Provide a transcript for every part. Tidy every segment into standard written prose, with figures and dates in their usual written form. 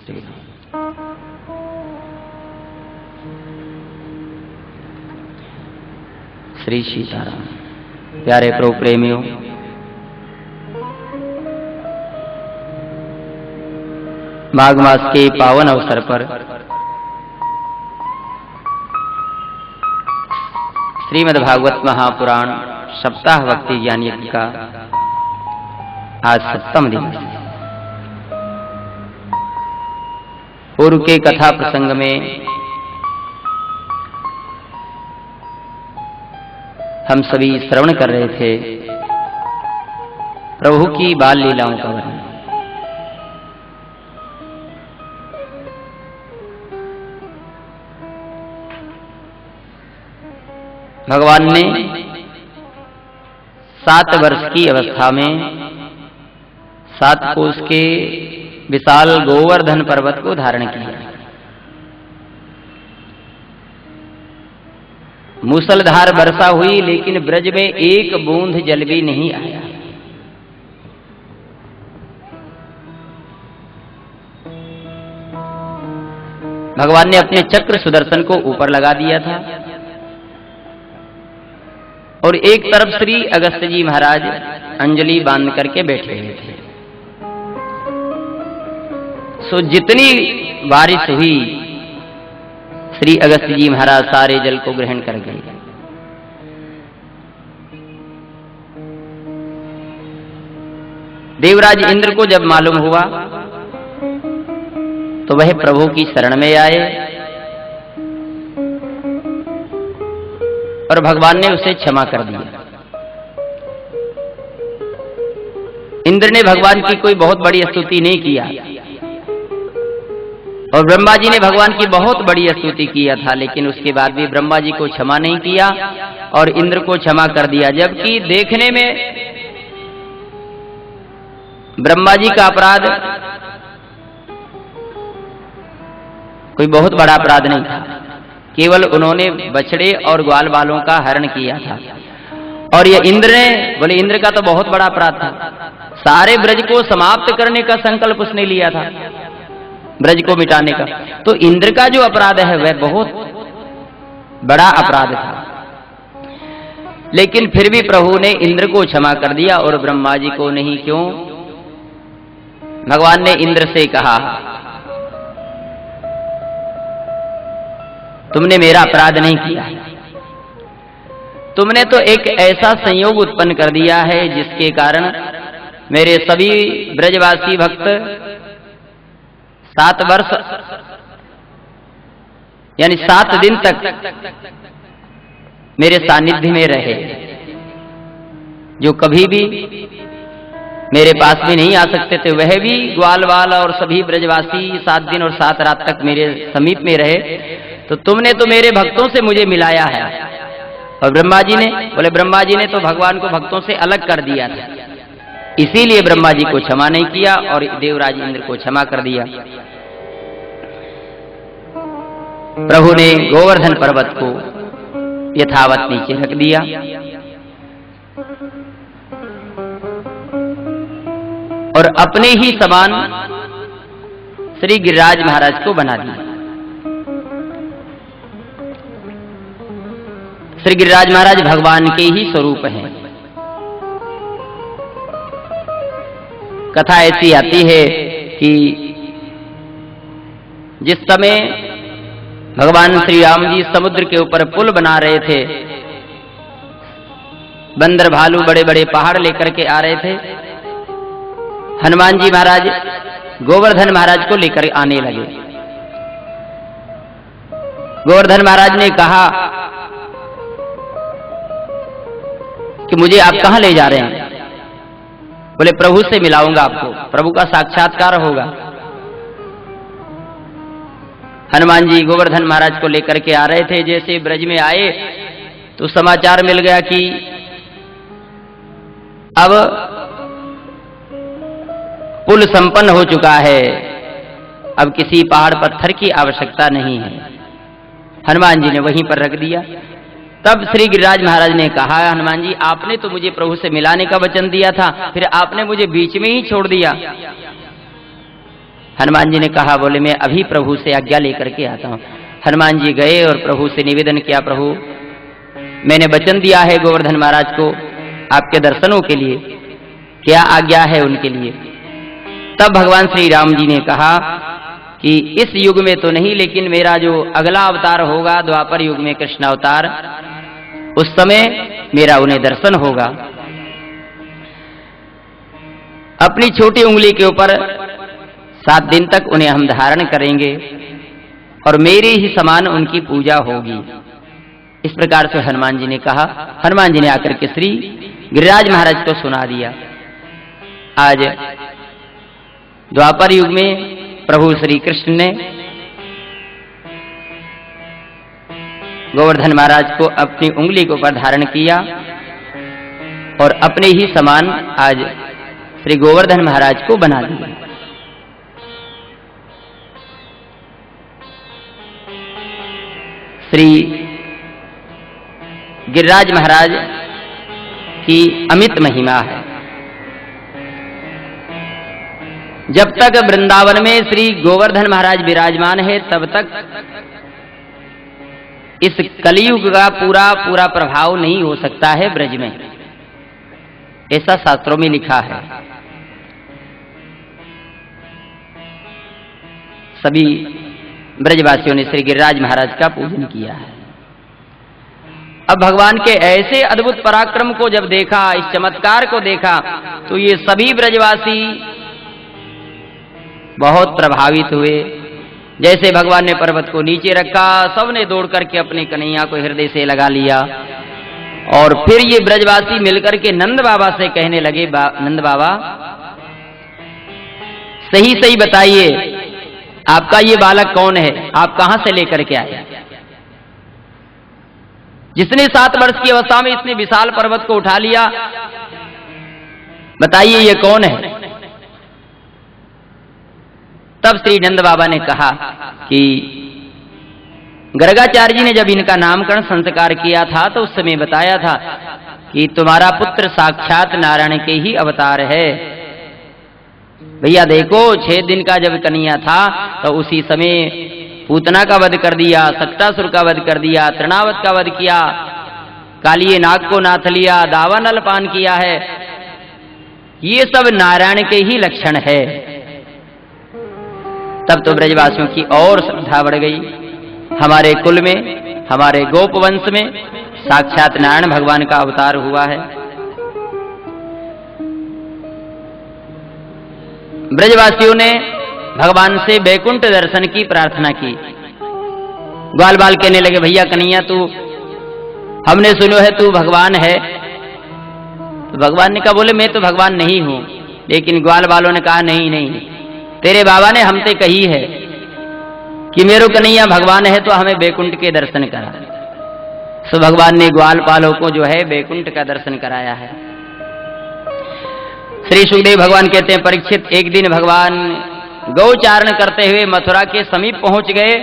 श्री श्री सीताराम। प्यारे प्रभु प्रेमियों, माघ मास के पावन अवसर पर श्रीमद् भागवत महापुराण सप्ताह भक्ति ज्ञान यज्ञ का आज 7वां दिन। पूर्व के कथा प्रसंग में हम सभी श्रवण कर रहे थे प्रभु की बाल लीलाओं का वर्णन। भगवान ने 7 वर्ष की अवस्था में 7 कोस के विशाल गोवर्धन पर्वत को धारण किया। मूसलधार वर्षा हुई, लेकिन ब्रज में एक बूंद जल भी नहीं आया। भगवान ने अपने चक्र सुदर्शन को ऊपर लगा दिया था और एक तरफ श्री अगस्त जी महाराज अंजलि बांध करके बैठे हुए थे। सो जितनी बारिश हुई, श्री अगस्त जी महाराज सारे जल को ग्रहण कर गए। देवराज इंद्र को जब मालूम हुआ तो वह प्रभु की शरण में आए और भगवान ने उसे क्षमा कर दिया। इंद्र ने भगवान की कोई बहुत बड़ी स्तुति नहीं किया और ब्रह्मा जी ने भगवान की बहुत बड़ी स्तुति किया था, लेकिन उसके बाद भी ब्रह्मा जी को क्षमा नहीं किया और इंद्र को क्षमा कर दिया। जबकि देखने में ब्रह्मा जी का अपराध कोई बहुत बड़ा अपराध नहीं था, केवल उन्होंने बछड़े और ग्वाल बालों का हरण किया था। और ये इंद्र ने बोले, इंद्र का तो बहुत बड़ा अपराध था, सारे ब्रज को समाप्त करने का संकल्प उसने लिया था, ब्रज को मिटाने का। तो इंद्र का जो अपराध है वह बहुत बड़ा अपराध था, लेकिन फिर भी प्रभु ने इंद्र को क्षमा कर दिया और ब्रह्मा जी को नहीं। क्यों? भगवान ने इंद्र से कहा, तुमने मेरा अपराध नहीं किया, तुमने तो एक ऐसा संयोग उत्पन्न कर दिया है जिसके कारण मेरे सभी ब्रजवासी भक्त 7 वर्ष यानी 7 दिन तक मेरे सानिध्य में रहे, जो कभी भी मेरे पास भी नहीं आ सकते थे, वह भी ग्वाल वाल और सभी ब्रजवासी 7 दिन और 7 रात तक मेरे समीप में रहे। तो तुमने तो मेरे भक्तों से मुझे मिलाया है। और ब्रह्मा जी ने बोले, ब्रह्मा जी ने तो भगवान को भक्तों से अलग कर दिया था, इसीलिए ब्रह्मा जी को क्षमा नहीं किया और देवराज इंद्र को क्षमा कर दिया। प्रभु ने गोवर्धन पर्वत को यथावत नीचे रख दिया और अपने ही समान श्री गिरिराज महाराज को बना दिया। श्री गिरिराज महाराज भगवान के ही स्वरूप हैं। कथा ऐसी आती है कि जिस समय भगवान श्री राम जी समुद्र के ऊपर पुल बना रहे थे, बंदर भालू बड़े बड़े पहाड़ लेकर के आ रहे थे, हनुमान जी महाराज गोवर्धन महाराज को लेकर आने लगे। गोवर्धन महाराज ने कहा कि मुझे आप कहां ले जा रहे हैं? बोले, प्रभु से मिलाऊंगा आपको, प्रभु का साक्षात्कार होगा। हनुमान जी गोवर्धन महाराज को लेकर के आ रहे थे। जैसे ब्रज में आए तो समाचार मिल गया कि अब पुल संपन्न हो चुका है, अब किसी पहाड़ पत्थर की आवश्यकता नहीं है। हनुमान जी ने वहीं पर रख दिया। तब श्री गिरिराज महाराज ने कहा, हनुमान जी आपने तो मुझे प्रभु से मिलाने का वचन दिया था, फिर आपने मुझे बीच में ही छोड़ दिया। हनुमान जी ने कहा, बोले मैं अभी प्रभु से आज्ञा लेकर के आता हूं। हनुमान जी गए और प्रभु से निवेदन किया, प्रभु मैंने वचन दिया है गोवर्धन महाराज को आपके दर्शनों के लिए, क्या आज्ञा है उनके लिए। तब भगवान श्री राम जी ने कहा कि इस युग में तो नहीं, लेकिन मेरा जो अगला अवतार होगा द्वापर युग में कृष्ण अवतार, उस समय मेरा उन्हें दर्शन होगा। अपनी छोटी उंगली के ऊपर 7 दिन तक उन्हें हम धारण करेंगे और मेरे ही समान उनकी पूजा होगी। इस प्रकार से हनुमान जी ने कहा। हनुमान जी ने आकर के श्री गिरिराज महाराज को सुना दिया। आज द्वापर युग में प्रभु श्री कृष्ण ने गोवर्धन महाराज को अपनी उंगली के ऊपर धारण किया और अपने ही समान आज श्री गोवर्धन महाराज को बना दिया। श्री गिरिराज महाराज की अमित महिमा है। जब तक वृंदावन में श्री गोवर्धन महाराज विराजमान है, तब तक इस कलियुग का पूरा प्रभाव नहीं हो सकता है ब्रज में, ऐसा शास्त्रों में लिखा है। सभी ब्रजवासियों ने श्री गिरिराज महाराज का पूजन किया है। अब भगवान के ऐसे अद्भुत पराक्रम को जब देखा, इस चमत्कार को देखा, तो ये सभी ब्रजवासी बहुत प्रभावित हुए। जैसे भगवान ने पर्वत को नीचे रखा, सबने दौड़ करके अपने कन्हैया को हृदय से लगा लिया और फिर ये ब्रजवासी मिलकर के नंद बाबा से कहने लगे, नंद बाबा सही सही बताइए, आपका ये बालक कौन है, आप कहां से लेकर के आए, जिसने 7 वर्ष की अवस्था में इतने विशाल पर्वत को उठा लिया, बताइए ये कौन है। तब श्री नंद बाबा ने कहा कि गर्गाचार्य जी ने जब इनका नामकरण संस्कार किया था तो उस समय बताया था कि तुम्हारा पुत्र साक्षात नारायण के ही अवतार है। भैया देखो, 6 दिन का जब कन्हैया था तो उसी समय पूतना का वध कर दिया, सक्टासुर का वध कर दिया, तृणावत का वध किया, कालिये नाग को नाथ लिया, दावानल पान किया है। ये सब नारायण के ही लक्षण है। तब तो ब्रजवासियों की और श्रद्धा बढ़ गई। हमारे कुल में, हमारे गोप वंश में साक्षात नारायण भगवान का अवतार हुआ है। ब्रजवासियों ने भगवान से वैकुंठ दर्शन की प्रार्थना की। ग्वाल बाल कहने लगे, भैया कन्हैया तू, हमने सुनो है तू भगवान है। तो भगवान ने कहा, बोले मैं तो भगवान नहीं हूं। लेकिन ग्वाल बालों ने कहा, नहीं नहीं, तेरे बाबा ने हमसे कही है कि मेरो कन्हैया भगवान है तो हमें वैकुंठ के दर्शन करा। सो भगवान ने ग्वाल बालों को जो है वैकुंठ का दर्शन कराया है। श्री सुखदेव भगवान कहते हैं, परीक्षित एक दिन भगवान गौचारण करते हुए मथुरा के समीप पहुंच गए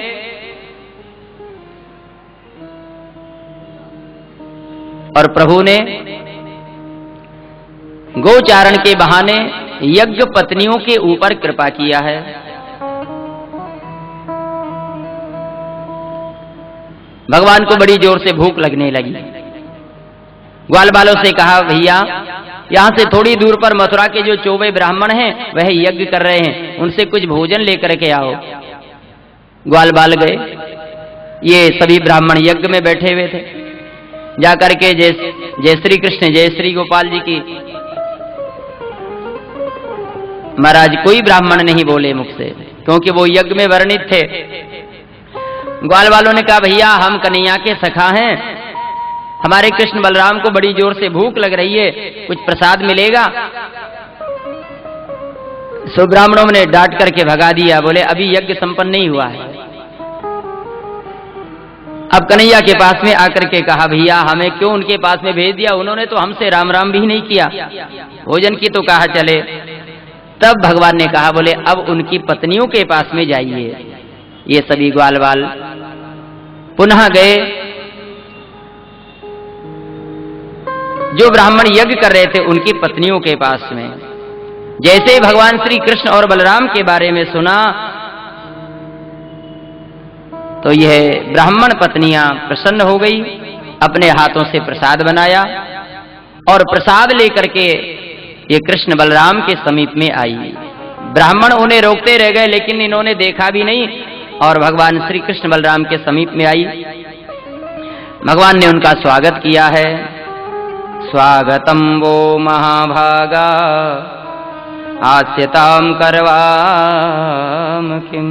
और प्रभु ने गौचारण के बहाने यज्ञ पत्नियों के ऊपर कृपा किया है। भगवान को बड़ी जोर से भूख लगने लगी। ग्वाल बालों से कहा, भैया यहां से थोड़ी दूर पर मथुरा के जो 24 ब्राह्मण हैं वह यज्ञ कर रहे हैं, उनसे कुछ भोजन लेकर के आओ। ग्वाल बाल गए। ये सभी ब्राह्मण यज्ञ में बैठे हुए थे। जाकर के जय श्री कृष्ण, जय श्री गोपाल जी की। महाराज कोई ब्राह्मण नहीं बोले मुख से, क्योंकि वो यज्ञ में वर्णित थे। ग्वाल वालों ने कहा, भैया हम कन्हैया के सखा हैं, हमारे कृष्ण बलराम को बड़ी जोर से भूख लग रही है, कुछ प्रसाद मिलेगा। सो ब्राह्मणों ने डांट करके भगा दिया, बोले अभी यज्ञ संपन्न नहीं हुआ है। अब कन्हैया के पास में आकर के कहा, भैया हमें क्यों उनके पास में भेज दिया, उन्होंने तो हमसे राम राम भी नहीं किया, भोजन की तो कहा चले। तब भगवान ने कहा, बोले अब उनकी पत्नियों के पास में जाइए। ये सभी ग्वाल बाल पुनः गए। जो ब्राह्मण यज्ञ कर रहे थे उनकी पत्नियों के पास में, जैसे ही भगवान श्री कृष्ण और बलराम के बारे में सुना तो यह ब्राह्मण पत्नियां प्रसन्न हो गई, अपने हाथों से प्रसाद बनाया और प्रसाद लेकर के ये कृष्ण बलराम के समीप में आई। ब्राह्मण उन्हें रोकते रह गए, लेकिन इन्होंने देखा भी नहीं और भगवान श्री कृष्ण बलराम के समीप में आई। भगवान ने उनका स्वागत किया है। स्वागतम वो महाभागा आस्यताम करवाम किम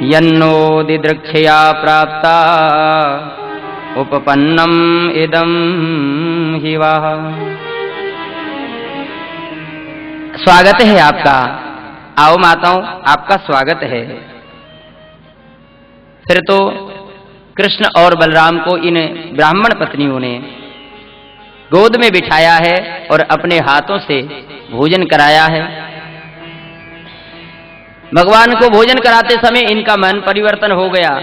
यन्नो दिदृक्षया प्राप्ता उपपन्नम इदम हि वाह। स्वागत है आपका, आओ माताओं, आपका स्वागत है। फिर तो कृष्ण और बलराम को इन ब्राह्मण पत्नियों ने गोद में बिठाया है और अपने हाथों से भोजन कराया है। भगवान को भोजन कराते समय इनका मन परिवर्तन हो गया।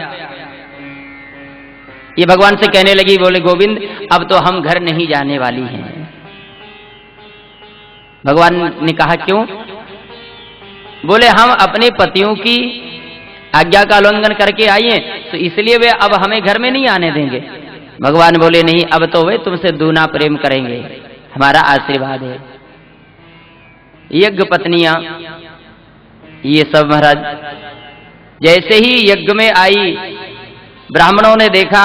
ये भगवान से कहने लगी, बोले गोविंद अब तो हम घर नहीं जाने वाली हैं। भगवान ने कहा क्यों? बोले हम अपने पतियों की आज्ञा का उल्लंघन करके आई हैं, तो इसलिए वे अब हमें घर में नहीं आने देंगे। भगवान बोले नहीं, अब तो वे तुमसे दूना प्रेम करेंगे, हमारा आशीर्वाद है। यज्ञ पत्नियां ये सब महाराज जैसे ही यज्ञ में आई, ब्राह्मणों ने देखा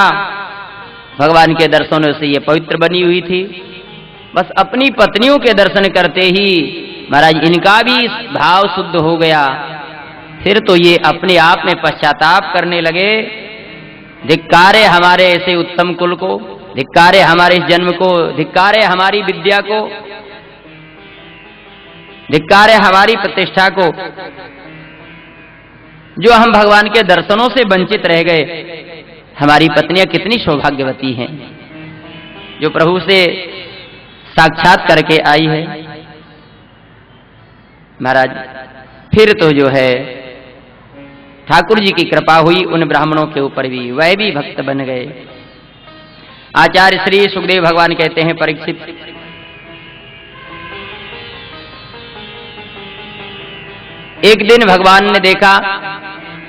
भगवान के दर्शनों से ये पवित्र बनी हुई थी। बस अपनी पत्नियों के दर्शन करते ही महाराज इनका भी भाव शुद्ध हो गया। फिर तो ये अपने आप में पश्चाताप करने लगे, धिक्कारे हमारे ऐसे उत्तम कुल को, धिक्कारे हमारे इस जन्म को, धिक्कारे हमारी विद्या को, धिक्कारे हमारी प्रतिष्ठा को, जो हम भगवान के दर्शनों से वंचित रह गए। हमारी पत्नियां कितनी सौभाग्यवती हैं जो प्रभु से साक्षात करके आई है। महाराज फिर तो जो है ठाकुर जी की कृपा हुई उन ब्राह्मणों के ऊपर भी, वह भी भक्त बन गए। आचार्य श्री सुखदेव भगवान कहते हैं, परीक्षित एक दिन भगवान ने देखा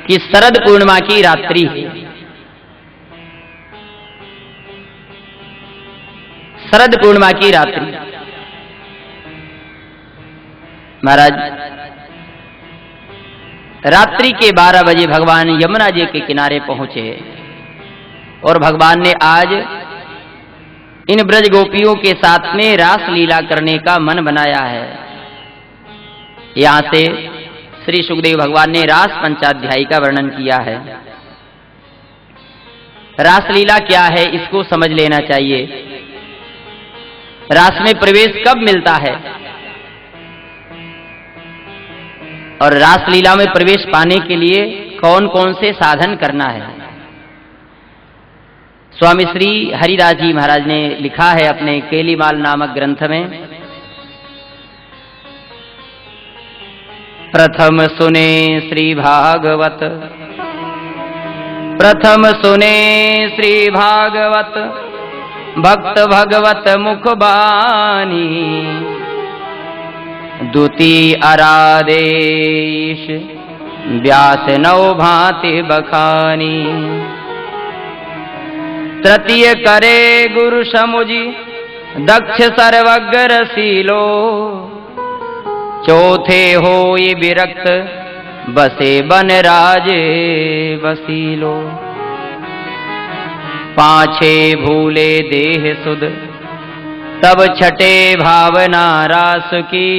कि शरद पूर्णिमा की रात्रि है। शरद पूर्णिमा की रात्रि महाराज रात्रि के 12 बजे भगवान यमुना जी के किनारे पहुंचे और भगवान ने आज इन ब्रज गोपियों के साथ में रास लीला करने का मन बनाया है। यहां से श्री सुखदेव भगवान ने रास पंचाध्यायी का वर्णन किया है। रास लीला क्या है इसको समझ लेना चाहिए। रास में प्रवेश कब मिलता है और रास लीला में प्रवेश पाने के लिए कौन कौन से साधन करना है। स्वामी श्री हरिदास जी महाराज ने लिखा है अपने केलीमाल नामक ग्रंथ में, प्रथम सुने श्री भागवत, प्रथम सुने श्री भागवत, भक्त भगवत मुख बानी, द्वितीय आराधेश व्यास नौ भांति बखानी, तृतीय करे गुरु समुझी दक्ष सर्वज्ञ शीलो, चौथे होई विरक्त बसे बन राजे बसीलो, पांचे भूले देह सुध तब छठे भावना रास की,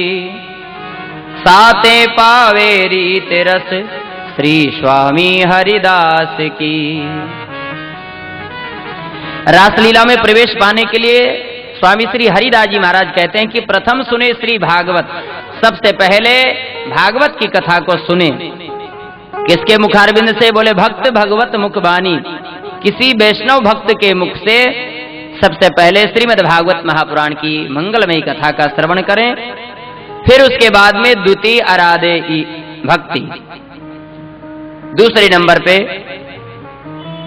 साते पावे रीत रस श्री स्वामी हरिदास की। रासलीला में प्रवेश पाने के लिए स्वामी श्री हरिदास जी महाराज कहते हैं कि प्रथम सुने श्री भागवत, सबसे पहले भागवत की कथा को सुने। किसके मुखारविंद से? बोले भक्त भगवत मुखबानी, किसी वैष्णव भक्त के मुख से सबसे पहले श्रीमद् भागवत महापुराण की मंगलमयी कथा का श्रवण करें। फिर उसके बाद में द्वितीय आराधे भक्ति, दूसरे नंबर पे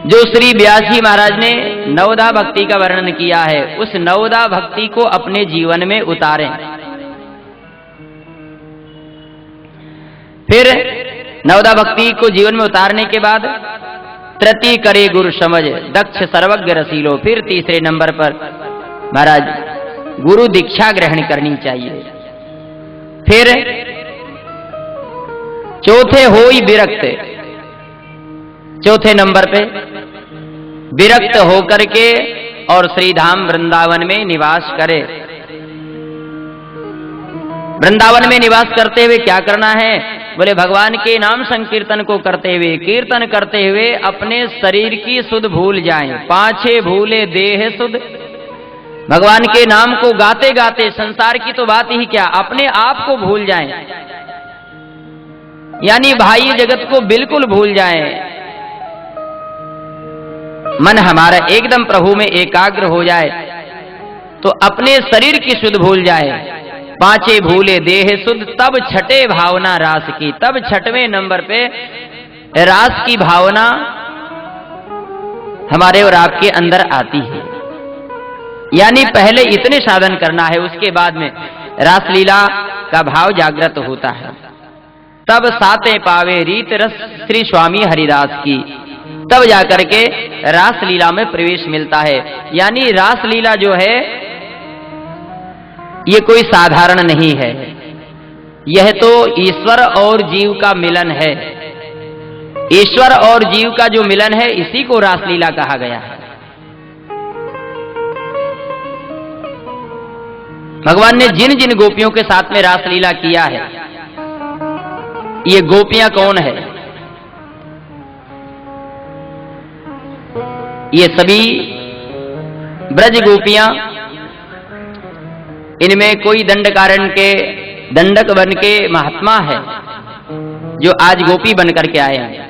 जो श्री व्यास जी महाराज ने नवदा भक्ति का वर्णन किया है, उस नवदा भक्ति को अपने जीवन में उतारें। फिर नवदा भक्ति को जीवन में उतारने के बाद तृतीय करे गुरु समझ, दक्ष सर्वज्ञ रसीलो। फिर तीसरे नंबर पर महाराज गुरु दीक्षा ग्रहण करनी चाहिए। फिर चौथे होई विरक्त, चौथे नंबर पे विरक्त होकर के और श्रीधाम वृंदावन में निवास करे। वृंदावन में निवास करते हुए क्या करना है? बोले भगवान के नाम संकीर्तन को करते हुए, कीर्तन करते हुए अपने शरीर की सुध भूल जाएं। पाछे भूले देह सुध, भगवान के नाम को गाते गाते संसार की तो बात ही क्या, अपने आप को भूल जाएं, यानी भाई जगत को बिल्कुल भूल जाएं। मन हमारा एकदम प्रभु में एकाग्र हो जाए तो अपने शरीर की सुध भूल जाए। पांचे भूले देह सुध, तब छठे भावना रास की। तब छठवें नंबर पे रास की भावना हमारे और आपके अंदर आती है। यानी पहले इतने साधन करना है, उसके बाद में रासलीला का भाव जागृत होता है। तब साते पावे रीत रस श्री स्वामी हरिदास की, तब जाकर के रासलीला में प्रवेश मिलता है। यानी रासलीला जो है ये कोई साधारण नहीं है, यह तो ईश्वर और जीव का मिलन है। ईश्वर और जीव का जो मिलन है इसी को रासलीला कहा गया है। भगवान ने जिन जिन गोपियों के साथ में रासलीला किया है, ये गोपियां कौन है? ये सभी ब्रज गोपियां, इनमें कोई दंडकारण्य के दंडक बन के महात्मा है जो आज गोपी बनकर के आए हैं।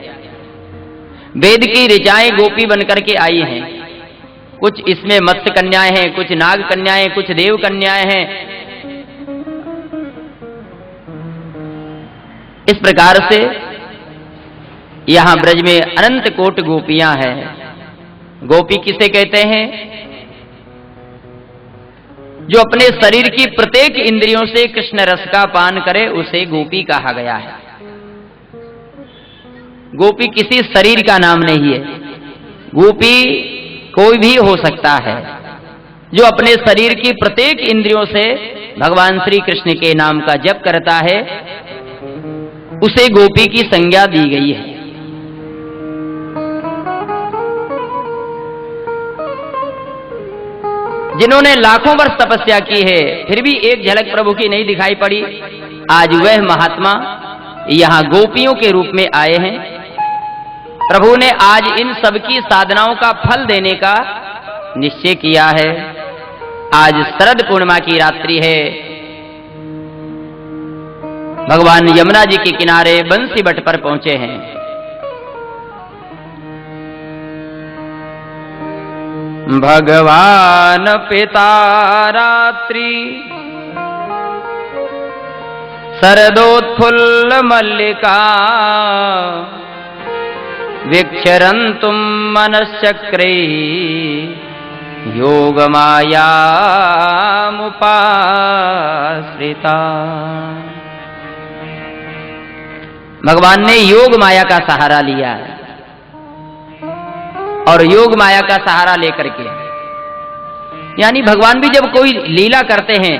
वेद की ऋचाएं गोपी बनकर के आई हैं। कुछ इसमें मत्स्य कन्याएं हैं, कुछ नाग कन्याएं, कुछ देव कन्याएं हैं। इस प्रकार से यहां ब्रज में अनंत कोट गोपियां हैं। गोपी किसे कहते हैं? जो अपने शरीर की प्रत्येक इंद्रियों से कृष्ण रस का पान करे उसे गोपी कहा गया है। गोपी किसी शरीर का नाम नहीं है। गोपी कोई भी हो सकता है जो अपने शरीर की प्रत्येक इंद्रियों से भगवान श्री कृष्ण के नाम का जप करता है, उसे गोपी की संज्ञा दी गई है। जिन्होंने लाखों वर्ष तपस्या की है फिर भी एक झलक प्रभु की नहीं दिखाई पड़ी, आज वह महात्मा यहां गोपियों के रूप में आए हैं। प्रभु ने आज इन सबकी साधनाओं का फल देने का निश्चय किया है। आज शरद पूर्णिमा की रात्रि है। भगवान यमुना जी के किनारे बंसी बट पर पहुंचे हैं। भगवान पिता रात्रि शरदोत्फुल्ल मल्लिका विक्षरन्तुम मनश्चक्रे योगमायामुपाश्रिता। भगवान ने योग माया का सहारा लिया है और योग माया का सहारा लेकर के, यानी भगवान भी जब कोई लीला करते हैं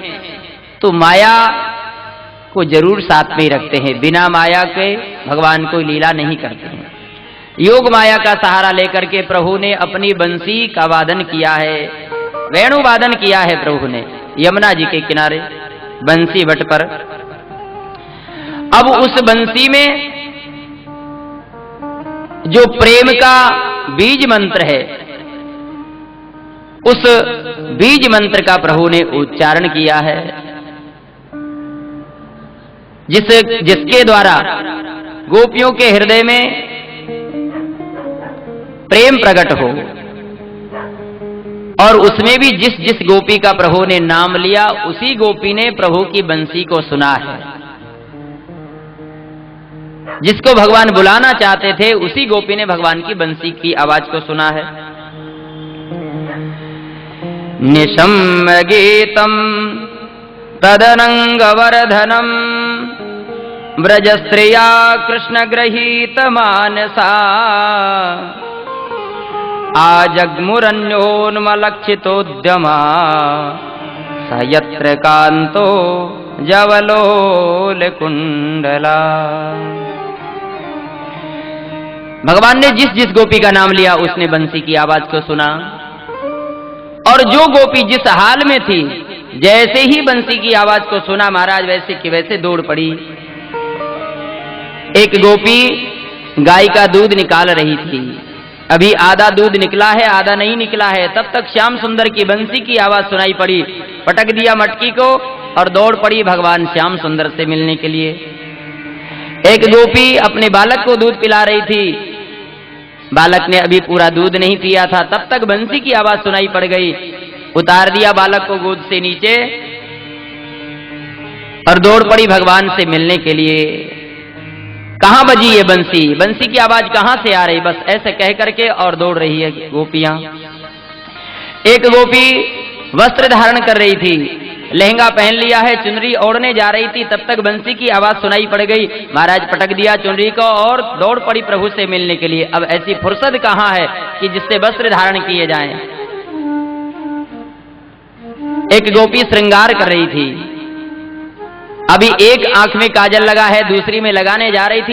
तो माया को जरूर साथ में रखते हैं। बिना माया के भगवान कोई लीला नहीं करते हैं। योग माया का सहारा लेकर के प्रभु ने अपनी बंसी का वादन किया है, वेणु वादन किया है प्रभु ने यमुना जी के किनारे बंसी बट पर। अब उस बंसी में जो प्रेम का बीज मंत्र है, उस बीज मंत्र का प्रभु ने उच्चारण किया है, जिसके द्वारा गोपियों के हृदय में प्रेम प्रकट हो। और उसमें भी जिस जिस गोपी का प्रभु ने नाम लिया उसी गोपी ने प्रभु की बंसी को सुना है। जिसको भगवान बुलाना चाहते थे उसी गोपी ने भगवान की बंसी की आवाज को सुना है। निशम्य गीतम तदनंग वर्धनम ब्रज स्त्रिया कृष्ण गृहीत मानसा आजग्मुरन्योन्मलक्षितोद्यमा स यत्र कांतो जवलोल कुंडला। भगवान ने जिस जिस गोपी का नाम लिया उसने बंसी की आवाज को सुना, और जो गोपी जिस हाल में थी जैसे ही बंसी की आवाज को सुना महाराज वैसे की वैसे दौड़ पड़ी। एक गोपी गाय का दूध निकाल रही थी, अभी आधा दूध निकला है आधा नहीं निकला है, तब तक श्याम सुंदर की बंसी की आवाज सुनाई पड़ी। पटक दिया मटकी को और दौड़ पड़ी भगवान श्याम सुंदर से मिलने के लिए। एक गोपी अपने बालक को दूध पिला रही थी, बालक ने अभी पूरा दूध नहीं पिया था, तब तक बंसी की आवाज सुनाई पड़ गई। उतार दिया बालक को गोद से नीचे और दौड़ पड़ी भगवान से मिलने के लिए। कहां बजी ये बंसी, बंसी की आवाज कहां से आ रही, बस ऐसे कह करके और दौड़ रही है गोपियां। एक गोपी वस्त्र धारण कर रही थी, लहंगा पहन लिया है, चुनरी ओढ़ने जा रही थी, तब तक बंसी की आवाज सुनाई पड़ गई। महाराज पटक दिया चुनरी को और दौड़ पड़ी प्रभु से मिलने के लिए। अब ऐसी फुर्सत कहां है कि जिससे वस्त्र धारण किए जाएं। एक गोपी श्रृंगार कर रही थी, अभी एक आंख में काजल लगा है, दूसरी में लगाने जा रही थी,